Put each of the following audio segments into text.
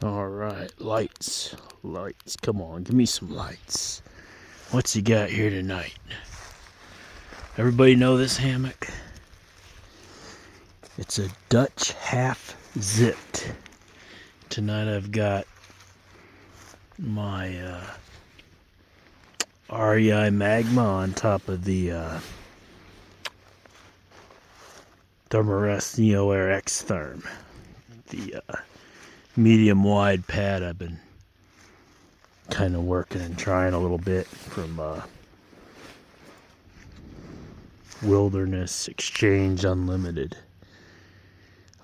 All right, lights. Lights. Come on, give me some lights. What's he got here tonight? Everybody know this hammock? It's a Dutch half zipped. Tonight I've got my REI Magma on top of the Thermarest Neo Air X Therm. The medium wide pad I've been kind of working and trying a little bit from Wilderness Exchange Unlimited.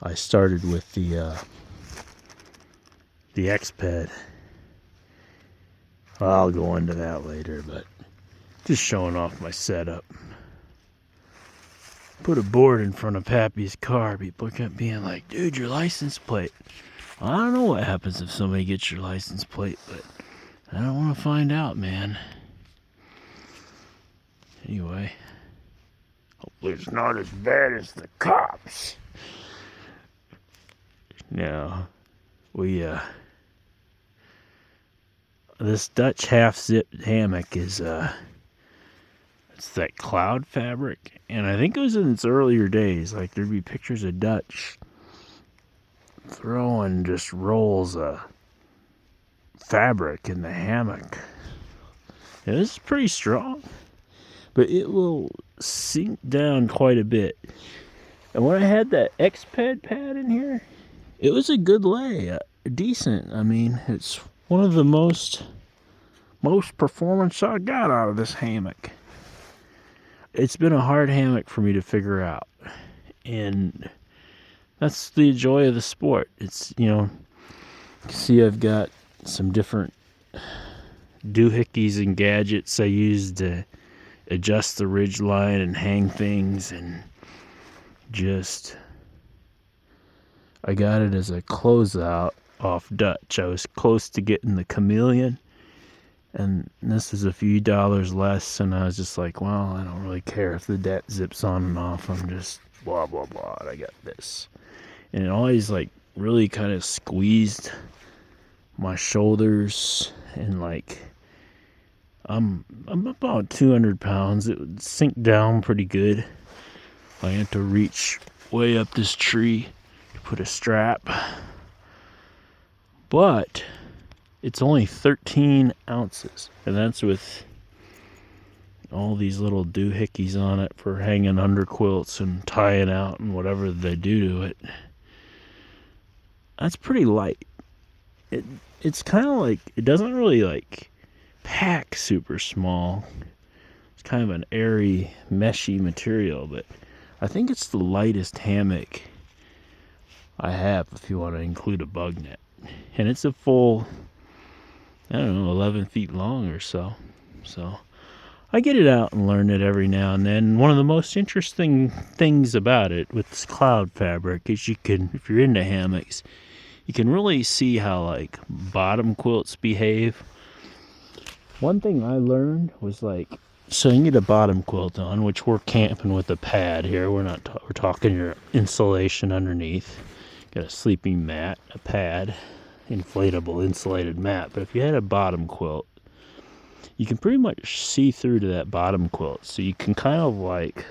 I started with the X pad. I'll go into that later, but just showing off my setup. Put a board in front of Pappy's car. People kept being like, dude, your license plate. I don't know what happens if somebody gets your license plate, but I don't want to find out, man. Anyway, hopefully it's not as bad as the cops. Now, this Dutch half-zip hammock is, it's that cloud fabric, and I think it was in its earlier days, like there'd be pictures of Dutch throwing just rolls of fabric in the hammock. It was pretty strong, but it will sink down quite a bit. And when I had that X-pad pad in here, it was a good lay, decent. I mean, it's one of the most performance I got out of this hammock. It's been a hard hammock for me to figure out, and that's the joy of the sport. It's, you see I've got some different doohickeys and gadgets I use to adjust the ridge line and hang things, and just, I got it as a closeout off Dutch. I was close to getting the Chameleon, and this is a few dollars less, and I was just like, well, I don't really care if the debt zips on and off. I'm just blah, blah, blah. I got this. And it always, like, really kind of squeezed my shoulders, and, like, I'm about 200 pounds. It would sink down pretty good. I had to reach way up this tree to put a strap. But it's only 13 ounces, and that's with all these little doohickeys on it for hanging under quilts and tying out and whatever they do to it. That's pretty light. It's kind of like, it doesn't really like pack super small. It's kind of an airy, meshy material, but I think it's the lightest hammock I have if you want to include a bug net. And it's a full, I don't know, 11 feet long or so. So I get it out and learn it every now and then. One of the most interesting things about it with this cloud fabric is you can, if you're into hammocks, you can really see how, like, bottom quilts behave. One thing I learned was, like, so you get a bottom quilt on, which we're camping with a pad here. We're talking your insulation underneath. Got a sleeping mat, a pad, inflatable insulated mat. But if you had a bottom quilt, you can pretty much see through to that bottom quilt. So you can kind of, like,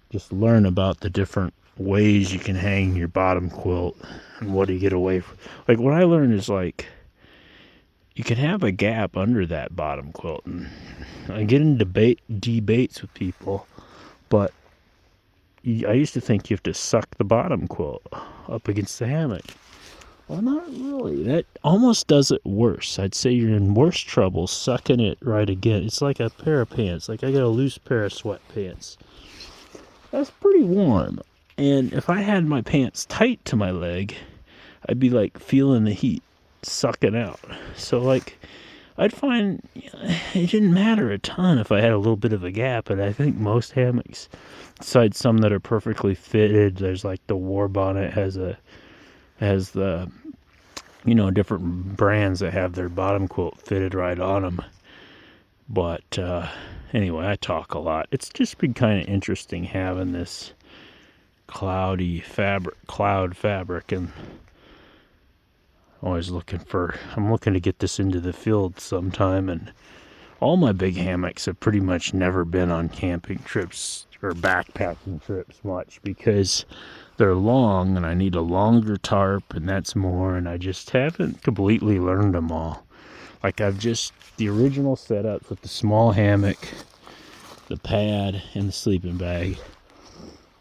just learn about the different ways you can hang your bottom quilt and what do you get away from. Like, what I learned is, like, you can have a gap under that bottom quilt, and I get in debates with people, but I used to think you have to suck the bottom quilt up against the hammock. Well, not really. That almost does it worse. I'd say you're in worse trouble sucking it right again. It's like a pair of pants. Like, I got a loose pair of sweatpants. That's pretty warm. And if I had my pants tight to my leg, I'd be, like, feeling the heat sucking out. So, like, I'd find it didn't matter a ton if I had a little bit of a gap, but I think most hammocks, besides some that are perfectly fitted, there's, like, the War Bonnet has the, different brands that have their bottom quilt fitted right on them. But anyway, I talk a lot. It's just been kind of interesting having this cloud fabric, and I'm looking to get this into the field sometime, and all my big hammocks have pretty much never been on camping trips or backpacking trips much because they're long and I need a longer tarp, and that's more, and I just haven't completely learned them all. Like the original setups with the small hammock, the pad, and the sleeping bag.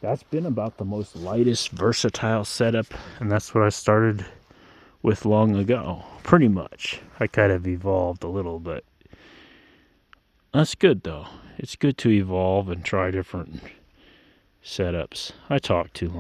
That's been about the most lightest, versatile setup, and that's what I started with long ago. Pretty much. I kind of evolved a little bit. That's good though. It's good to evolve and try different setups. I talk too long.